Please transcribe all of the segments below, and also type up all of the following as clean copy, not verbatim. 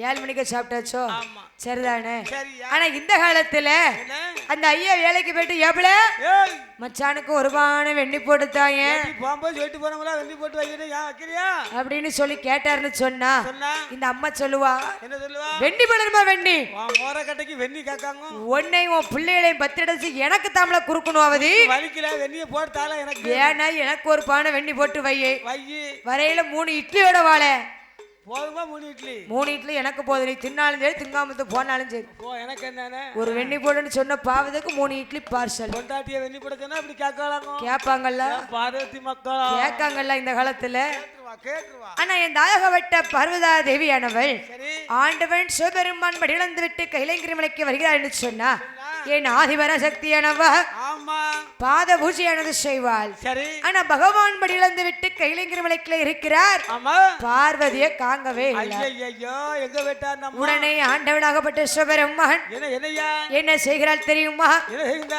7 மணிக்கே சாப்பிட்டாச்சோ? சரிதானே. ஆனா இந்த காலத்துல அந்த ஐயா வேலைக்கு போயிட்டு எவ்வள மச்சானுக்கு ஒரு பானை வெண்ணி போட்டுத்தாங்க அப்படின்னு சொல்லி கேட்டாருன்னு சொன்னா இந்த அம்மா சொல்லுவா, வெண்ணி போடணுமா? வெண்ணி வெண்ணி கேட்காங்க உன்னையும் உன் பிள்ளைகளையும் பத்திரச்சு எனக்கு தமிழ குறுக்கணும் அவதி வெண்ணிய போட்டால எனக்கு ஏன்னா எனக்கு ஒரு பானை வெண்ணி போட்டு வையே வரையில 3 இட்லியோட வாழ போதுமா? 3 இட்லி 3 இட்லி எனக்கு போதும். நீ தின்னாலும் சரி திங்காமத்து போனாலும் சரி எனக்கு என்ன ஒரு வெண்ணி போடுன்னு சொன்ன பாவத்துக்கு 3 இட்லி பார்சல். பொண்டாட்டிய வெண்ணி போட சொன்னா அப்படி கேட்பாங்கல்ல பார்வதி மக்களா கேட்காங்கல்ல இந்த காலத்துல. ஆனா என் தாயகப்பட்ட பார்வதா தேவியானவள் ஆண்டவன் சிவபெருமான் படியிழந்து விட்டு கைலங்கிரி மலைக்கு வருகிறார் என்று சொன்னா என் ஆதிபர சக்தியானவா பாத பூஜையானது செய்வாள். ஆனா பகவான் படியிழந்து விட்டு கைலங்கிரி மலைக்குள்ள இருக்கிறார். பார்வதியை காங்கவே உடனே ஆண்டவனாகப்பட்ட சிவபெருமான் என்ன செய்கிறாள் தெரியுமா?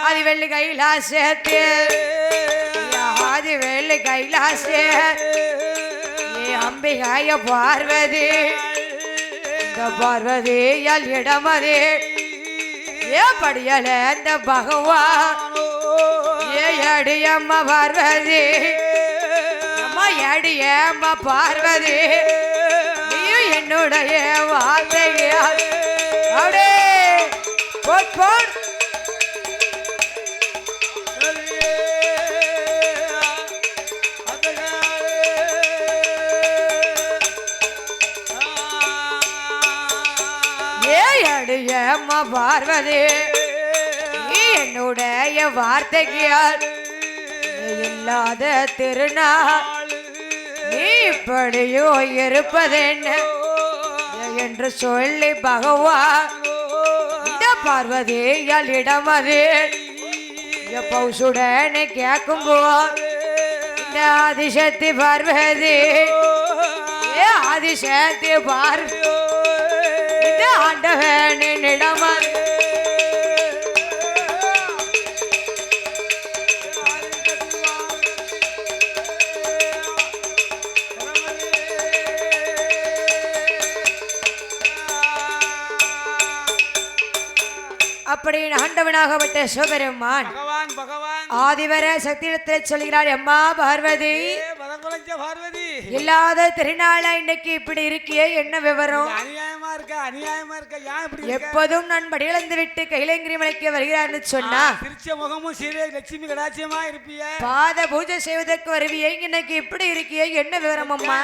ஆதிவெள்ளி கைலாசே ஆதிவெள்ளி கைலாசே அம்பிகாய பார்வதி பார்வதியால் இடமதே ஏப்படியல அந்த பகவான் ஏடியம்மா பார்வதி அம்மா ஏடியம்மா பார்வதி நீயும் என்னுடைய வார்த்தையால் அப்படியே போட் அம்மா பார்வதி நீ என்னுடைய வார்த்தையால் இல்லாத திருநாள் நீ இப்படியோ இருப்பதென்ன என்று சொல்லி பகவான் இந்த பார்வதியால் இடமது பௌசுடனே கேட்கும் போது இந்த ஆதிசக்தி பார்வதி ஆதிசக்தி பார்வதி ஆண்டவனிடம் அப்படி ஆண்டவனாகப்பட்ட சிவபெருமான் ஆதிவர சக்தியிடத்தில் சொல்கிறார், அம்மா பார்வதி இல்லாத திருநாளா இன்னைக்கு இப்படி இருக்கியே, என்ன விவரம்? எப்போதும் நான் படியிழந்து விட்டு கைலங்கிரி மலைக்கு வருகிறார்னு சொன்னா பாத பூஜை செய்வதற்கு வருவியே, இன்னைக்கு இப்படி இருக்கியே, என்ன விவரம் அம்மா?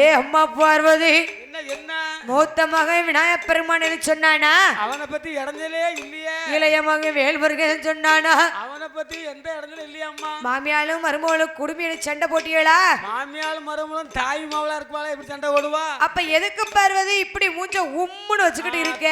ஏ அம்மா பார்வதி மூத்த மகன் விநாயகப் பெருமான் சொன்னானா? அவனை பத்தி இடைஞ்சலே இல்லையே. இளைய மகன் வேல்முருகன் சொன்னானா? அவனை பத்தி எந்த இடைஞ்சலும் இல்லையம்மா. மாமியாலும் மருமகளும் குடும்பியில சண்டை போட்டியலா? மாமியாலும் மருமகளும் தாய் மாவளா இருப்பாளா, இப்படி சண்டை ஓடுவா? அப்ப எதுக்கு பார்வதி இப்படி மூஞ்ச உம்முன்னு வச்சுக்கிட்டு இருக்க?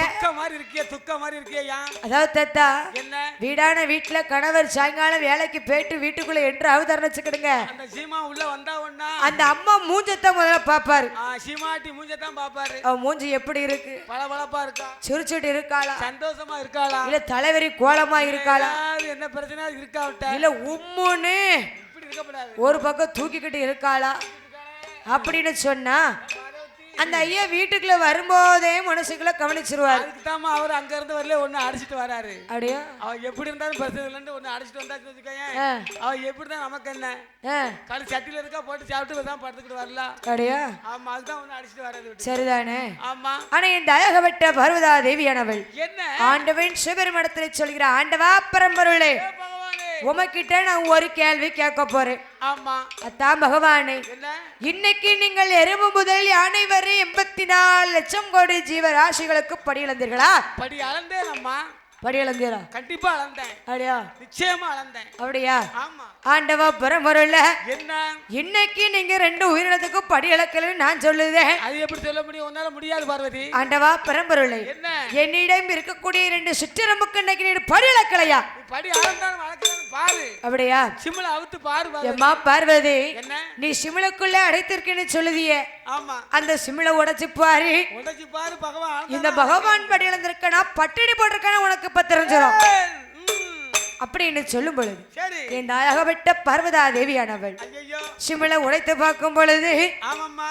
துக்க மாதிரி இருக்கியா? அதாவது தத்தா என்ன வீடான வீட்டுல கணவர் சாயங்காலம் வேலைக்கு போயிட்டு வீட்டுக்குள்ள என்று அவதாரம் வச்சுக்கிடுங்க. அந்த சீமா உள்ள வந்தா ஒண்ணா அந்த அம்மா மூஞ்சத்தான் முதல்ல பாப்பாரு. சீமாட்டி மூஞ்சத்தான் பாப்பாரு. அவ மூஞ்சி எப்படி இருக்கு? பளபளப்பா இருக்கா? சிரிச்சுட்டு இருக்காளா? சந்தோஷமா இருக்காளா? இல்ல தலைவரி கோலமா இருக்காளா? என்ன பிரச்சனை இருக்கா? இல்ல உம்முன்னு இப்படி இருக்கக்கூடாது, ஒரு பக்கம் தூக்கிக்கிட்டு இருக்காளா அப்படின்னு சொன்னா அந்த ஐயா வீட்டுக்குள்ள வரும்போதே மனசுக்குள்ள கவனிச்சிருவாரு. அதுக்குதாமா அவர் அங்க இருந்து வரல ஒண்ணு அடிச்சிட்டு வராரு. அப்படியா? அவ எப்படி இருந்தாலும் பிரச்சனை இல்லன்னு ஒண்ணு அடிச்சிட்டு வந்தாச்சு வச்சுக்கோங்க. அவ எப்படிதான் நமக்கு என்ன கல் சட்டில இருக்கா போட்டு சாப்பிட்டு தான் படுத்துக்கிட்டு வரல. அப்படியா? ஆமா, அதுதான் ஒண்ணு அடிச்சிட்டு வராது. சரிதானே? ஆமா. ஆனா இந்த தயகப்பட்ட பர்வதா தேவியானவள் என்ன ஆண்டவன் சிவபெருமானிடத்திலே சொல்கிற, ஆண்டவா பரம்பொருளே உமக்கிட்ட நான் ஒரு கேள்வி கேட்க போறேன். ஆமா. அதான் பகவானே, இன்னைக்கு நீங்கள் எறும்பு முதல் யானை வரை 84 லட்சம் கோடி ஜீவராசிகளுக்கு படி இழந்தீர்களா? படி அளந்தேன் அம்மா. படி இழந்தீரா? கண்டிப்பா அளந்தேன். அப்படியா? நிச்சயமா அளந்தேன். அப்படியா? ஆமா. ஆண்டவா பரம்பொருள என்ன இன்னைக்கு நீங்க 2 உயிரினத்துக்கு படி இழக்கலன்னு நான் சொல்லுதேன். அது எப்படி சொல்ல முடியும்? உன்னால முடியாது பார்வதி. ஆண்டவா பரம்பொருளே, என்ன என்னிடம் இருக்கக்கூடிய 2 சிற்றினமுக்கு இன்னைக்கு நீ படி இழக்கலையா? படி அளந்தாலும் வளர்க்கணும் பாரு. அப்படியா? சிமிழ அவுத்து பாரு. அம்மா பார்வதி, என்ன நீ சிமிழுக்குள்ள அடைத்திருக்கேன்னு சொல்லுதியே, ஆமா, அந்த சிமிழ உடைச்சு பாரு. உடைச்சு பாரு பகவான். இந்த பகவான் படி இழந்திருக்கனா பட்டினி போட்டிருக்கான உனக்கு இப்ப தெரிஞ்சிடும். அப்படின்னு சொல்லும் பொழுது சரி என் தாயகப்பட்ட பர்வதா தேவியானவள் ஐயோ சிமிழை உடைத்து பார்க்கும் பொழுது ஆமாம்மா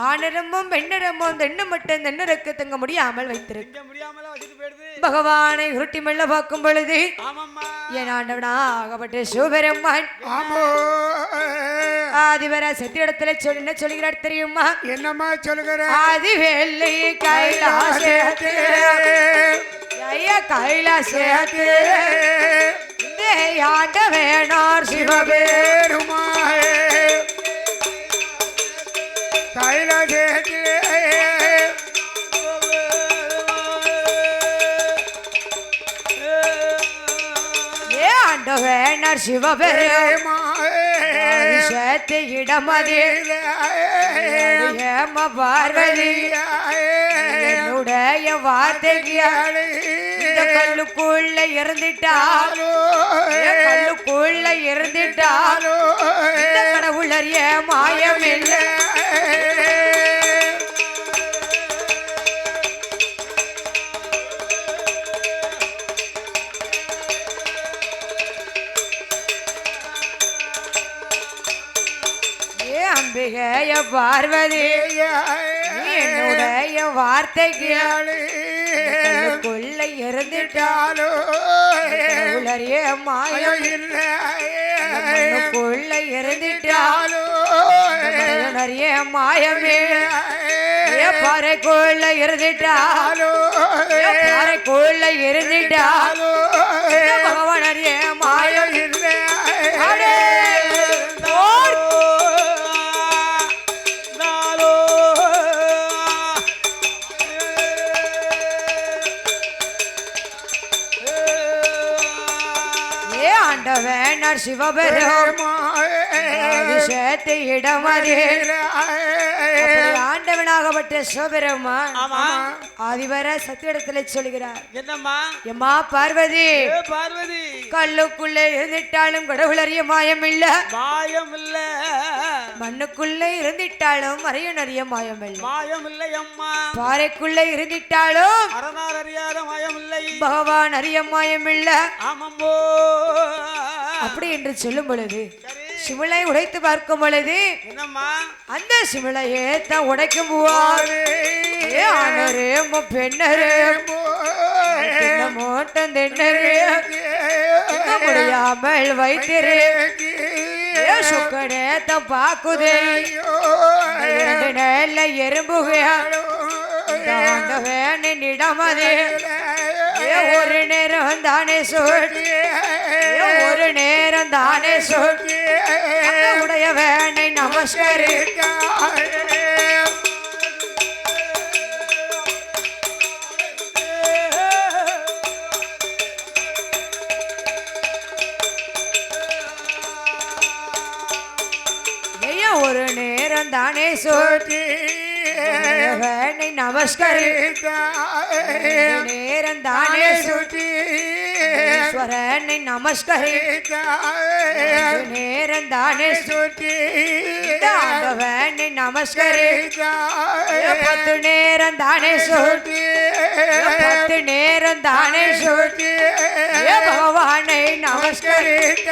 ஆணிரமும் பெண்ணிரமும் தென்னும் மட்டும் தென்னருக்கு தங்க முடியாமல் வைத்திருக்கு இங்க முடியாமல வச்சிட்டு போயிடுது பகவானை உருட்டி மெல்ல பார்க்கும் பொழுது ஆமாம்மா என் ஆண்டவனாகப்பட்ட சிவபெருமான் ஆமோ ஆதிவர சத்தியிடத்துல என்ன சொல்கிறார் தெரியுமா? என்னம்மா சொல்லுகிற ஆதிவேலி கைலாசே ஐயா கைலாசே ஆண்ட வேணார் சிவபெருமாள் கைலாசே ஆண்ட வேணார் சிவபெருமாள் இடமதில் ஏம பார்வதி என்னுடைய வார்த்தைக்கு இந்த கல்லுக்குள்ள இருந்துட்டாலோ கல்லுக்குள்ள இருந்துட்டாலோ இந்த கடவுளறிய மாயம் இல்லை அம்பிகைய பார்வதி என்னுடைய வார்த்தைக்கு கொள்ளை இருந்துட்டாலோ உளறிய மாயம் கொள்ளை இருந்துட்டாலோ உளறிய மாயமே பாறைக்குள்ள இருந்துட்டாலோ பாறைக்குள்ள இருந்துட்டாலோ பகவானறிய மாயம் இல்லை வேணார் சிவபெருமான் இடமதில் ஆண்டவனாகப்பட்ட சிவபெருமான் ஆதிவர சத்தியிடத்துல சொல்கிறார் என்னம்மா எம்மா பார்வதி பார்வதி கல்லுக்குள்ள இருந்துட்டாலும் கடவுளறிய மாயம் இல்ல மாயம் இல்ல மண்ணுக்குள்ள இருந்துட்டாலும் அறிய மாயம் இல்ல மாயம் இல்லை அம்மா பாறைக்குள்ள இருந்துட்டாலும் அரணார் அறியாத மாயம் இல்லை பகவான் அறிய மாயம் இல்ல ஆமம்போ அப்படி என்று சொல்லும் பொழுது சிமிழை உடைத்து பார்க்கும் பொழுது என்னம்மா அந்த சிமிழையே தான் உடைக்கும் போவாரு ஆணரு பெண்ணரு மோட்டம் தென்னரு முடியாமல் வைத்திரு சுக்கனே தான் பாக்குதே இரண்டு நேர எறும்புகிடமதே ஒரு நேரம் தானே சொல்லி ஒரு நேரம் தானே சொல்லி உடைய வேணை நமஸ்கரிக்க ஒரு நேரம் தானே சொல்லி வேணை நமஸ்கரிக்க நேரம் தானே சொல்லி ஈஸ்வரனை நமஸ்கரிக்க நேரம் தானே சொல்லி ஆண்டவனை நமஸ்கரிக்க 10 நேரம் தானே சொல்லி 10 நேரம் தானே சொல்லி பகவானை நமஸ்கரிக்க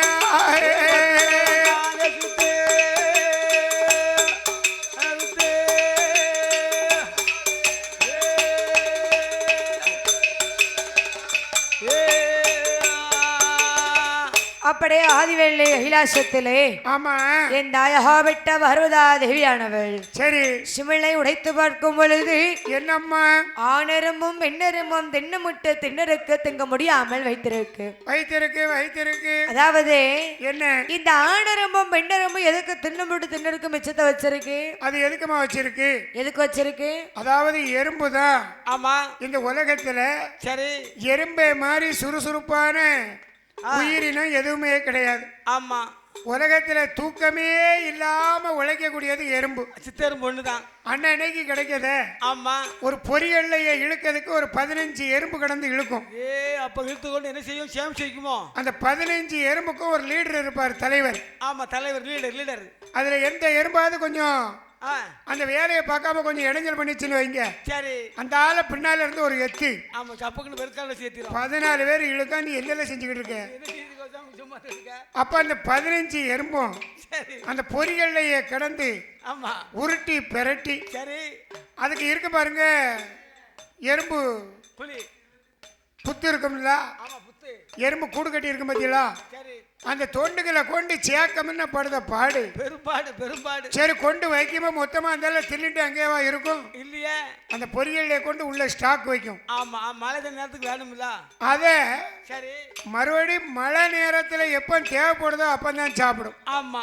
அப்படியே ஆதிவேலை கைலாசத்திலே ஆமா என் தாயகாவிட்ட பர்வதா தேவியானவள் சரி சிமிழை உடைத்து பார்க்கும் பொழுது என்னம்மா ஆணெரும்பும் பெண்ணெரும்பும் தின்னமுட்டு தின்னருக்கு திங்க முடியாமல் வைத்திருக்கு அதாவது என்ன இந்த ஆணெரும்பும் பெண்ணெரும்பும் எதுக்கு தின்னமுட்டு தின்னருக்கு மிச்சத்தை வச்சிருக்கு? அது எதுக்குமா வச்சிருக்கு? எதுக்கு வச்சிருக்கு? அதாவது எறும்புதான். ஆமா இந்த உலகத்துல சரி எறும்பை மாதிரி சுறுசுறுப்பான உயிரினம் எதுவுமே கிடையாது. ஆமா உலகத்துல தூக்கமே இல்லாம உழைக்கக்கூடியது எறும்பு. சித்தெரும்பு ஒண்ணுதான் அன்னைக்கு கிடைக்கத. ஆமா ஒரு பொரியல்லைய இழுக்கிறதுக்கு ஒரு 15 எறும்பு கடந்து இழுக்கும். அப்ப இழுத்துக்கொண்டு என்ன செய்யும்? சேமிச்சு வைக்குமோ? அந்த 15 எறும்புக்கும் ஒரு லீடர் இருப்பார், தலைவர். ஆமா தலைவர், லீடர். அதுல எந்த எறும்பாவது கொஞ்சம் அந்த வேலையை பார்க்காம கொஞ்சம் இடைஞ்சல் பண்ணிச்சுன்னு வைங்க, சரி அந்த ஆளை பின்னால இருந்து ஒரு எத்து ஆமா சப்புக்குன்னு பெருக்கால சேர்த்திரும். 14 பேர் இழுக்கா நீ என்னெல்லாம் செஞ்சுக்கிட்டு இருக்க. சும்மா இருக்க. அப்ப அந்த 15 எறும்பும் சரி அந்த பொறிகள்லையே கிடந்து ஆமா உருட்டி பெரட்டி சரி அதுக்கு இருக்கு பாருங்க எறும்பு புலி புத்து இருக்கும்ல, ஆமா புத்து எறும்பு கூடு கட்டி இருக்கும் பார்த்தீங்களா, சரி அந்த தொண்டுகளை கொண்டு சேக்கம்னு படுத பாடு. பெரும்பாடு சரி கொண்டு வைக்கும்போது மொத்தமா அந்த தின்னுட்டு அங்கேவா இருக்கும் இல்லையே, அந்த பொரியல்ல கொண்டு உள்ள ஸ்டாக் வைக்கும். ஆமா மழை நேரத்துக்கு வேணும்ல, அத சரி மறுபடியும் மழை நேரத்துல எப்ப தேவைப்படுதோ அப்பதான் சாப்பிடும். ஆமா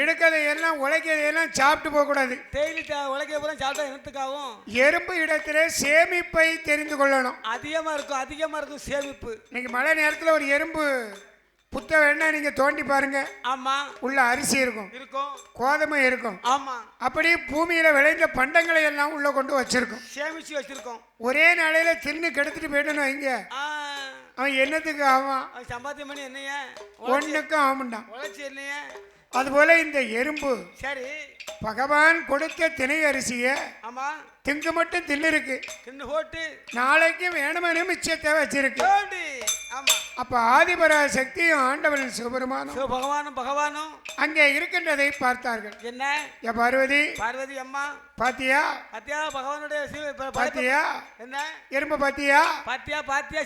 எடுக்கதையெல்லாம் உழைக்கதையெல்லாம் சாப்பிட்டு போக கூடாது. டெய்லி உழைக்க போற சாப்பிட்டா என்னத்துக்காகும். எறும்பு இடத்துல சேமிப்பை தெரிந்து கொள்ளணும். அதிகமா இருக்கும் சேமிப்பு. இன்னைக்கு மழை நேரத்துல ஒரு எறும்பு புத்த வேணா நீங்க தோண்டி பாருங்க, ஆமா உள்ள அரிசி இருக்கும், கோதுமை இருக்கும், ஆமா அப்படியே பூமியில விளைந்த பண்டங்களை எல்லாம் உள்ள கொண்டு வச்சிருக்கும், சேமிச்சு வச்சிருக்கோம். ஒரே நாளையில தின்னு கெடுத்துட்டு போயிட்டணும் வைங்க, அவன் என்னத்துக்கு ஆவான், சம்பாத்தியம் பண்ணி என்னைய ஒண்ணுக்கும் ஆகமாட்டான். உழைச்சி என்னைய அதுபோல இந்த எறும்பு சரி பகவான் கொடுத்த திணை அரிசிய ஆமா திங்கு மட்டும் தின்னு இருக்கு, தின்னு போட்டு நாளைக்கு வேணுமான மிச்சத்தை வச்சிருக்கு. ஆமா அப்ப ஆதிபராசக்தியும் ஆண்டவன் சிவபெருமானும் பகவானும் அங்கே இருக்கின்றதை பார்த்தார்கள். என்ன பார்வதி அம்மா பாத்தியா பகவானுடைய பாத்தியா, என்ன எறும்பு பாத்தியா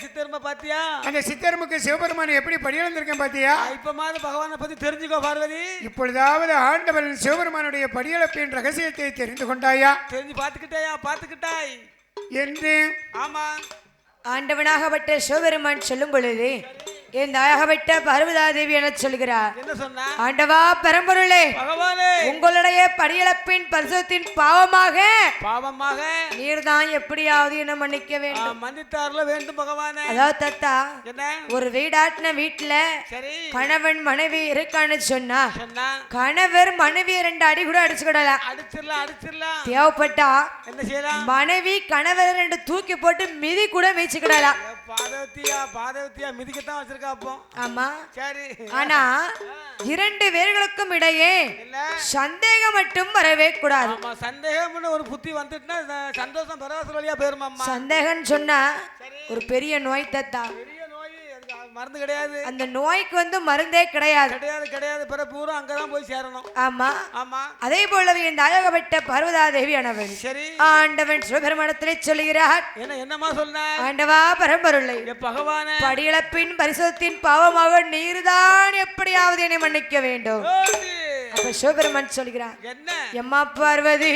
சித்தெரும்ப பாத்தியா, அந்த சித்தெரும்புக்கு சிவபெருமான் எப்படி படியிழந்திருக்கேன் பாத்தியா. இப்ப மாதிரி பகவானை பத்தி தெரிஞ்சுக்கோ பார்வதி. இப்பொழுதாவது ஆண்டவன் சிவபெருமானுடைய படியிழப்பின் ரகசியத்தை தெரிந்து கொண்டாயா, தெரிஞ்சு பாத்துக்கிட்டாய் என்று ஆமா ஆண்டவனாகப்பட்ட சிவபெருமான் சொல்லும் பொழுது என் தாயாகப்பட்ட பார்வதாதேவி என சொல்கிறார். என்ன சொன்னா, ஆண்டவா பரம்பொருளே பகவானே உங்களுடைய படியிழப்பின் பரிசுத்தின் பாவமாக நீர்தான் எப்படியாவது என்ன மன்னிக்க வேண்டும். மன்னித்தார்ல வேண்டும் பகவானே. அதாவது தத்தா என்ன ஒரு வீடாட்டின வீட்டுல சரி கணவன் மனைவி இருக்கான்னு சொன்னா கணவர் மனைவி 2 அடி கூட அடிச்சுக்கிடலாம், அடிச்சிடலாம். தேவைப்பட்டா என்ன செய்யலாம், மனைவி கணவர் 2 தூக்கி போட்டு மிதி கூட மீச்சுக்கிடலாம். பாதவத்தியா மிதிக்கத்தான் வச்சிருக்கா. ஆமா சரி, ஆனா 2 பேர்களுக்கும் இடையே சந்தேகம் மட்டும் வரவே கூடாது. சந்தேகம் ஒரு புத்தி வந்துட்டுனா சந்தோஷம் பரவாசல் வழியா போயிருமா. சந்தேகம் சொன்னா ஒரு பெரிய நோய் தத்தா, மருந்து கிடையாது, அந்த நோய்க்கு மருந்தே கிடையாது. பிற பூரா அங்கதான் போய் சேரணும். ஆமா ஆமா அதே போலவே இந்த அழகப்பட்ட பர்வதாதேவி ஆனவன் சரி ஆண்டவன் சிவபெருமானத்திலே சொல்லுகிறார். என்னமா சொன்ன, ஆண்டவா பரம்பொருளை பகவானே படியிழப்பின் பரிசுத்தின் பாவமாக நீர்தான் எப்படியாவது என்னை மன்னிக்க வேண்டும். அப்ப சிவபெருமான் சொல்கிறார், என்ன எம்மா பார்வதி,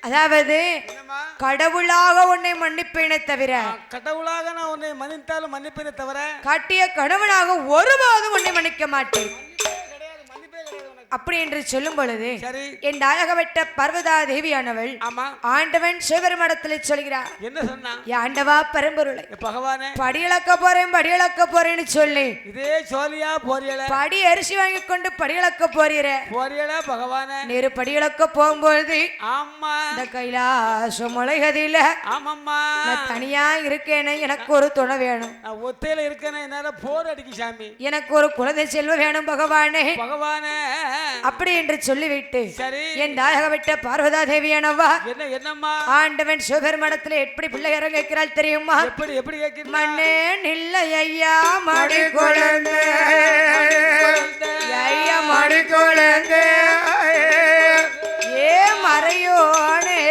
அதாவது கடவுளாக உன்னை மன்னிப்பேனே தவிர, கடவுளாக நான் உன்னை மன்னித்தாலும் மன்னிப்பேனே தவிர கட்டிய கணவனாக ஒருபோதும் உன்னை மன்னிக்க மாட்டேன். அப்படி என்று சொல்லும் பொழுது என் அழகப்பட்ட பர்வதா தேவியானவள் ஆண்டவன் சிவபெருமானத்திலே சொல்கிறார். என்ன சொன்னா, ஆண்டவா பரம்பொருளை பகவானே படியிழக்க போறேன்னு சொல்லி இதே சோழியா போறியல படி அரிசி வாங்கி கொண்டு படியிழக்க போறியல பகவானே. நேரு படியிழக்க போகும்போது ஆமா இந்த கைலாச முளைகதில ஆமாம்மா நான் தனியா இருக்கேன்னு எனக்கு ஒரு துணை வேணும், நான் ஒத்தையில இருக்கேன்னு என்னால போர் அடிக்கு சாமி, எனக்கு ஒரு குழந்தை செல்வம் வேணும் பகவானே. அப்படி என்று சொல்லிவிட்டு என் தாயகப்பட்ட பார்வதா தேவியானவா என்னம்மா ஆண்டவன் சிவபெருமானத்துல எப்படி பிள்ளை இறங்கிறாள் தெரியுமா, எப்படி மண்ணே நில்ல ஐயா மடி குழந்தை, ஐயா மடி குழந்தை ஏ மறையோனே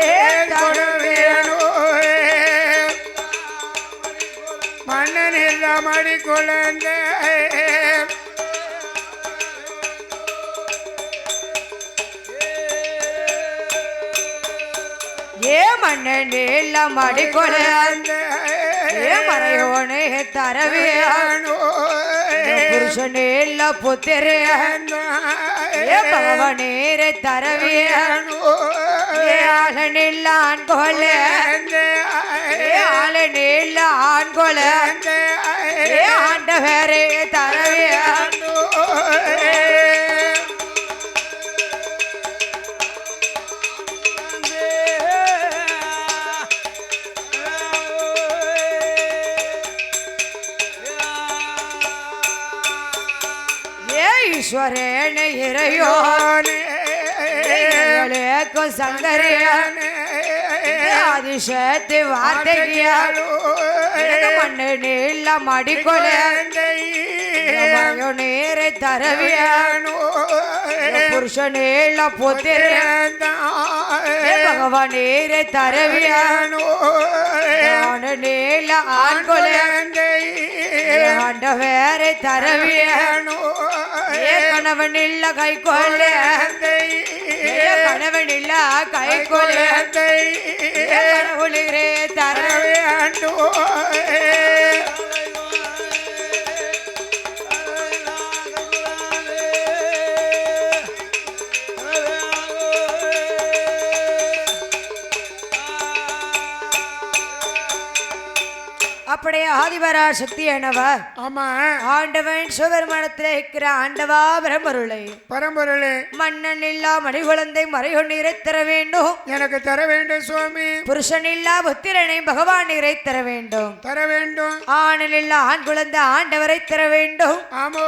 மண்ணன் இல்ல மடி குழந்தை ஏ மண்ணன் இல்ல மடி குழந்தை ஏ மறையோனே தரவேணோ புருஷனே இல்ல புத்திரே ஏ பகவனே தரவேணோ ஏ ஆளனில்ல ஆண்கோல ஏ ஆளனில்ல ஆண்கோல ஏ ஆண்டவரே தரவேணோ ஈஸ்வரேன இறையோனே கேட்கும் சங்கரியான் ஆதிசக்தி வார்த்தையால் மண்ணு நீள மடிக்கொலை நீரை தரவியானோ புருஷனேல புத்திர பகவான் நீரை தரவியானோ நீல ஆண்கொலை ஆண்ட வேரை தரவியானோ கணவன் இல்ல கை கொள்ள கணவன் இல்ல கை கொள்ள கடவுளே தரவியானோ அப்படியே ஆதிவரா சக்தியானவா ஆமா ஆண்டவன் சிவபெருமானத்தில் இருக்கிற ஆண்டவா பரம்பொருளை பரம்பொருளே மன்னன் இல்லா மணிகுழந்தை மறைகொண்டீரை தர வேண்டும் எனக்கு தர வேண்டும் சுவாமி புருஷன் இல்லா புத்திரனை பகவான் நீரை தர வேண்டும் தர வேண்டும் ஆணில் இல்லா ஆண் குழந்தை ஆண்டவரை தர வேண்டும் ஆமோ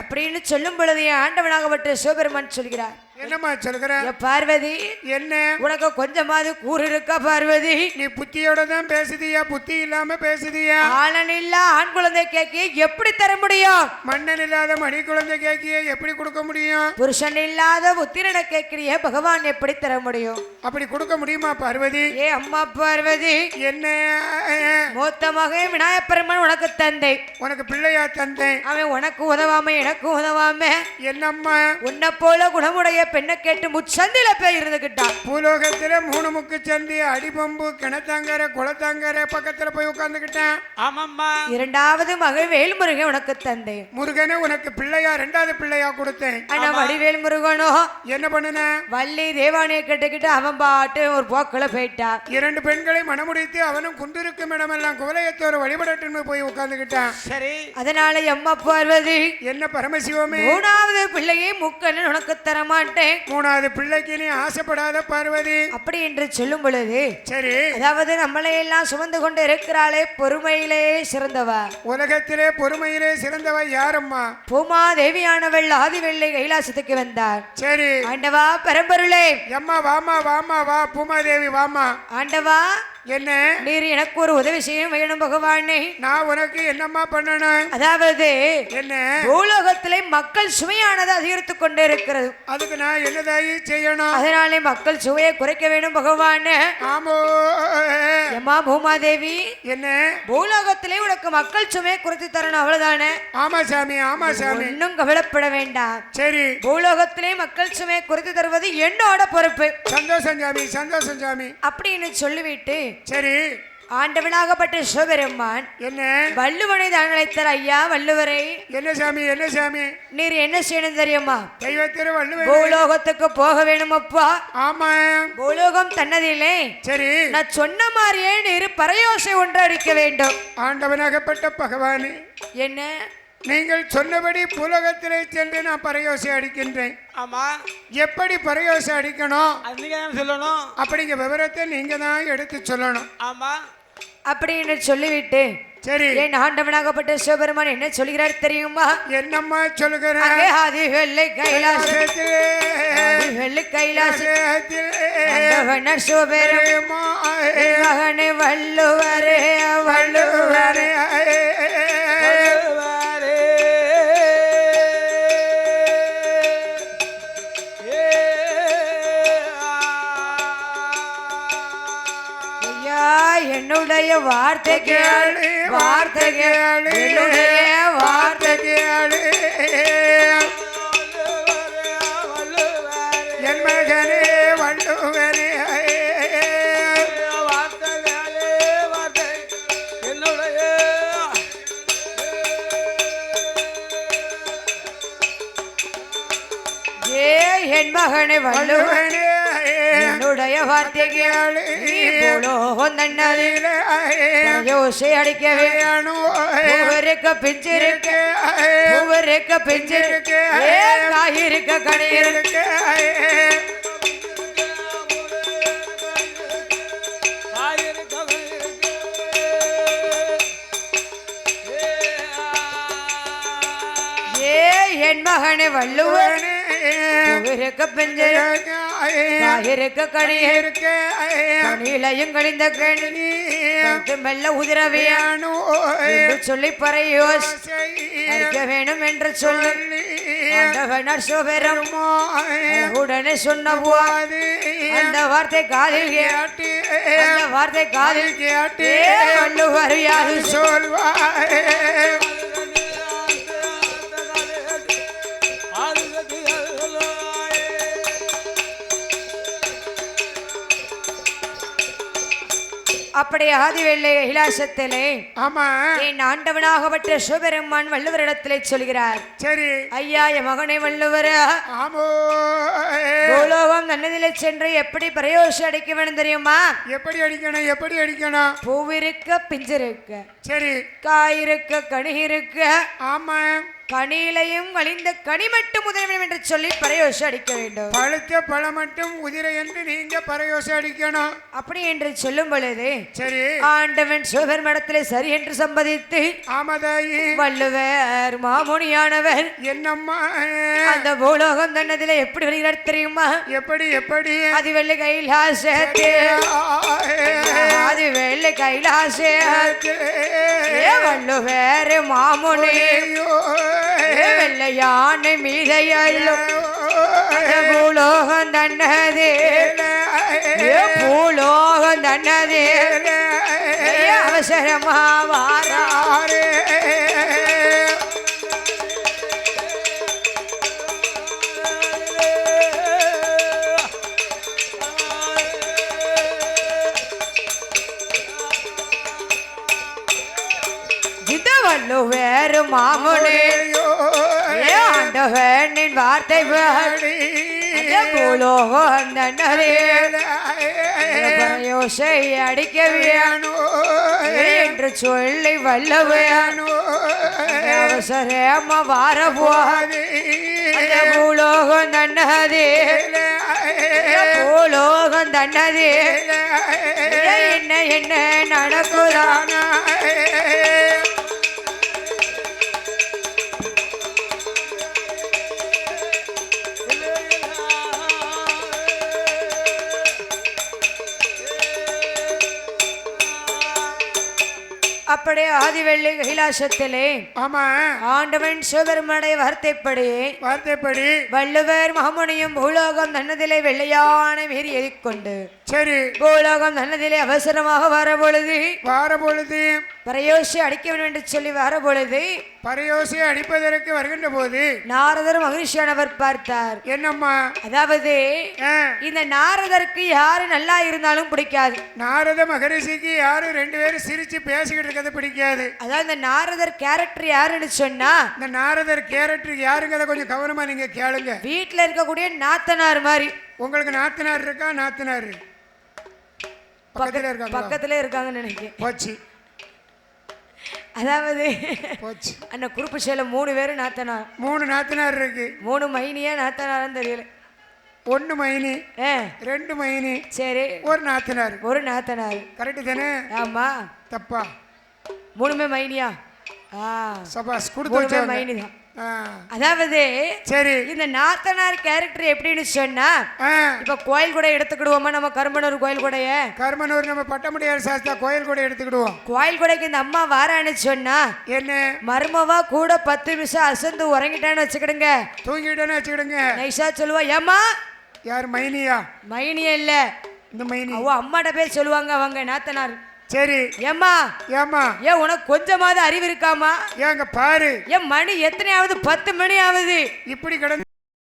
அப்படின்னு சொல்லும் பொழுது ஆண்டவனாகப்பட்ட சிவபெருமான் சொல்கிறார் என்னம்மா சொல்கிற பார்வதி என்ன உனக்கு கொஞ்சமாவது கூறு இருக்கா பார்வதி நீ புத்தியோட தான் பேசுதியா புத்தி இல்லாம பேசுதியா ஆணன் இல்ல ஆண் குழந்தை கேக்கிய எப்படி தர முடியும் மன்னன் இல்லாத மணி குழந்தை கேக்கிய எப்படி கொடுக்க முடியும் புருஷன் இல்லாத புத்திரனை கேட்கிறிய பகவான் எப்படி தர முடியும் அப்படி கொடுக்க முடியுமா பார்வதி ஏ அம்மா பார்வதி என்ன மூத்த மகன் விநாயகப்பெருமான் உனக்கு தந்தை உனக்கு பிள்ளையா தந்தை அவன் உனக்கு உதவாம எனக்கு உதவாம என்னம்மா உன்னை போல குணமுடைய பெண்ணை கேட்டு முச்சந்தில போய் இருந்துகிட்டான் பூலோகத்துல 3 முக்கு சந்தி அடிபம்பு கிணத்தாங்கர குளத்தாங்கர பக்கத்துல போய் உட்கார்ந்துகிட்டான் ஆமாம்மா இரண்டாவது மகன் வேல்முருகன் உனக்கு தந்தை முருகனே உனக்கு பிள்ளையா 2வது பிள்ளையா கொடுத்தேன் ஆனா வடிவேல் முருகனோ என்ன பண்ணுன வள்ளி தேவானையை கட்டுக்கிட்டு அவன் பாட்டு ஒரு போக்குல போயிட்டான் 2 பெண்களை மணமுடித்து அவனும் குந்திருக்கும் இடமெல்லாம் குவலயத்தோர் வழிபடட்டுன்னு போய் உட்கார்ந்துகிட்டான் சரி அதனால அம்மா பார்வதி என்ன பரமசிவமே 3வது பிள்ளையை முக்கண்ணன் உனக்கு தரமாட்டேன் 3வது பிள்ளைக்கு நீ ஆசைப்படாத பார்வதி அப்படி என்று சொல்லும் பொழுது சரி அதாவது நம்மளை எல்லாம் சுமந்து கொண்டு இருக்கிறாளே பொறுமையிலே சிறந்தவா உலகத்திலே பொறுமையிலே சிறந்தவ யாரம்மா பூமா தேவியானவள் ஆதிவெள்ளை கைலாசத்துக்கு வந்தார் சரி ஆண்டவா பரம்பொருளே அம்மா வாமா வாமா வா பூமாதேவி வாமா ஆண்டவா என்ன நீர் எனக்கு ஒரு உதவி செய்ய வேணும் பகவானே நான் உனக்கு என்னம்மா பண்ணணும் அதாவது என்ன பூலோகத்திலே மக்கள் சுவையானது அதிகரித்துக் கொண்டே இருக்கிறது அதுக்கு நான் என்னதாயி செய்யணும் அதனாலே மக்கள் சுவையை குறைக்க வேண்டும் பகவானே ஆமோ அம்மா பூமாதேவி என்ன பூலோகத்திலே உனக்கு மக்கள் சுமையை குறைத்து தரணும் அவ்வளவுதானே ஆமா சாமி ஆமா சாமி இன்னும் கவலைப்பட வேண்டாம் சரி பூலோகத்திலே மக்கள் சுமையை குறைத்து தருவது என்னோட பொறுப்பு சந்தோஷம் சாமி சந்தோஷம் சாமி அப்படின்னு சொல்லிவிட்டு சரி ஆண்டவனாகப்பட்ட சிவபெருமான் என்ன வள்ளுவனை தான் அழைத்தார் ஐயா வள்ளுவரை என்ன சாமி நீர் என்ன செய்யணும் தெரியுமா தெய்வத்திரு வள்ளுவர் பூலோகத்துக்கு போக வேணும் அப்பா ஆமா பூலோகம் தன்னதில்லை சரி நான் சொன்ன மாதிரியே நீர் பறையோசை ஒன்று அடிக்க வேண்டும் ஆண்டவனாகப்பட்ட பகவானே என்ன நீங்கள் சொன்னபடி பூலோகத்திலே சென்று நான் பறையோசை அடிக்கின்றேன் ஆமா எப்படி பறையோசை அடிக்கணும் அது நீங்க தான் சொல்லணும் அப்படிங்கிற விவரத்தை நீங்க தான் எடுத்து சொல்லணும் ஆமா அப்படின்னு சொல்லிவிட்டு சரி என் ஆண்டவனாகப்பட்ட சிவபெருமான் என்ன சொல்கிறார் தெரியுமா என்னம்மா சொல்லுகிற ஆதி வெள்ளை கைலாசத்திலே வெள்ளை கைலாசத்தில் சிவபெருமான் மகனை வள்ளுவரே வள்ளுவரே என்னுடைய வார்த்தை கேளு வார்த்தை கேளு என்னுடைய வார்த்தை கேளு என் மகனே வள்ளுவரே என் மகனை வள்ளுவனே என்னுடைய வார்த்தை கேளு யோசை அடிக்கவே ஒவ்வொருக்க பிஞ்சிருக்க ஒவ்வொருக்க பிஞ்சிருக்க காயிருக்க கடையிருக்க என் மகனை வள்ளுவனே காயிருக்க கனி இருக்க கனியிலையும் கழிந்த கனி மெல்ல உதிரவியானோ என்று சொல்லி பறையோஸ் அடிக்க வேணும் என்று சொல்லி ஆண்டவனார் சிவபெரும் உடனே சொன்ன போது அந்த வார்த்தை காதில் கேட்டு அந்த வார்த்தை காதில் கேட்டு வள்ளுவர் யாது சொல்வார் அப்படி ஆதிவெள்ளை கைலாசத்திலே ஆமா என் ஆண்டவனாகப்பட்ட சிவபெருமான் வள்ளுவரிடத்திலே சொல்கிறார் சரி ஐயா என் மகனை வள்ளுவர ஆமோ பூலோகம் நன்னதிலே சென்று எப்படி பிரயோசம் அடிக்க வேணும் தெரியுமா எப்படி அடிக்கணும் பூவிருக்க பிஞ்சிருக்க சரி காயிருக்க கனி இருக்க ஆமா கனியிலையும் வலிந்த கனி மட்டும் உதிர வேண்டும் என்று சொல்லி பிரயோசம் அடிக்க வேண்டும் பழுத்த பழம் மட்டும் உதிர என்று நீங்க பிரயோசம் அடிக்கணும் அப்படி என்று சொல்லும் பொழுது சரி ஆண்டவன் சிவபெருமானிடத்திலே சரி என்று சம்மதித்து ஆமதாயி வள்ளுவர் மாமுனியானவர் என்னம்மா அந்த பூலோகம் தன்னதிலே எப்படி வருகிறார் தெரியுமா எப்படி அது வெள்ளை கைலாசத்தே அது வெள்ளை கைலாசே வள்ளுவர் மாமுனி வெள்ளையானை மீதையல்லோ பூலோகம் தன்னதே பூலோகம் தன்னதே அவசரமா வாரே வள்ளுவர் மாமுனி ஆண்டவனின் வார்த்தை பூலோகம் தன்னதே யோசை அடிக்க வேணும் என்று சொல்லி வல்லவேனோ அவசரமா வார போது பூலோகம் தன்னதே பூலோகம் தன்னதே என்ன நடக்குதானா அப்படியே ஆதிவெள்ளி கைலாசத்திலே ஆமா ஆண்டவன் சிவபெருமானுடைய வார்த்தைப்படி வள்ளுவர் மகமுனியும் பூலோகம் நன்னதிலே வெள்ளையான மீறி ஏறிக்கொண்டு சரி பூலோகம் நன்னதிலே அவசரமாக வர பொழுது பரையோசி அடிக்க வேண்டும் என்று சொல்லி வர பொழுது பரையோசி அடிப்பதற்கு வருகின்ற போது நாரதர் மகிழ்ச்சியானவர் பார்த்தார் என்னம்மா அதாவது இந்த நாரதருக்கு யாரு நல்லா இருந்தாலும் பிடிக்காது நாரத மகரிஷிக்கு யாரு ரெண்டு பேரும் சிரிச்சு பேசிக்கிட்டு இருக்கிறது பிடிக்காது அதாவது இந்த நாரதர் கேரக்டர் யாருன்னு சொன்னா இந்த நாரதர் கேரக்டர் யாருங்கிறத கொஞ்சம் கவனமா நீங்க கேளுங்க வீட்டுல இருக்கக்கூடிய நாத்தனார் மாதிரி உங்களுக்கு நாத்தனார் இருக்கா நாத்தனார் பக்கத்துல இருக்காங்கன்னு நினைக்கிறேன் போச்சு அதாவது அந்த குறுப்பு சேல 3 பேரு நாத்தனார் 3 நாத்தனார் இருக்கு 3 மைனியா நாத்தனாரான்னு தெரியல 1 மைனி 2 மைனி சரி ஒரு நாத்தனார் கரெக்ட் தானே ஆமா தப்பா 3மே மைனியா சபாஸ் கொடுத்து மைனி தான் அதாவது சரி இந்த நாத்தனார் கேரக்டர் எப்படின்னு சொன்னா இப்ப கோயில் கூட எடுத்துக்கிடுவோமா நம்ம கருமனூர் கோயில் கூடைய கருமனூர் நம்ம பட்டமுடியார் சாஸ்தா கோயில் கூட எடுத்துக்கிடுவோம் கோயில் கூடைக்கு இந்த அம்மா வாரான்னு சொன்னா என்ன மருமவா கூட 10 நிமிஷம் அசந்து உறங்கிட்டான்னு வச்சுக்கிடுங்க தூங்கிட்டான்னு வச்சுக்கிடுங்க நைசா சொல்லுவா ஏமா யார் மைனியா இல்ல இந்த மைனி அம்மாட்ட போய் சொல்லுவாங்க அவங்க நாத்தனார் சரி ஏமா ஏன் உனக்கு கொஞ்சமாவது அறிவு இருக்காமா ஏங்க பாரு ஏன் மணி எத்தனையாவது 10 மணி ஆகுது இப்படி கிடந்து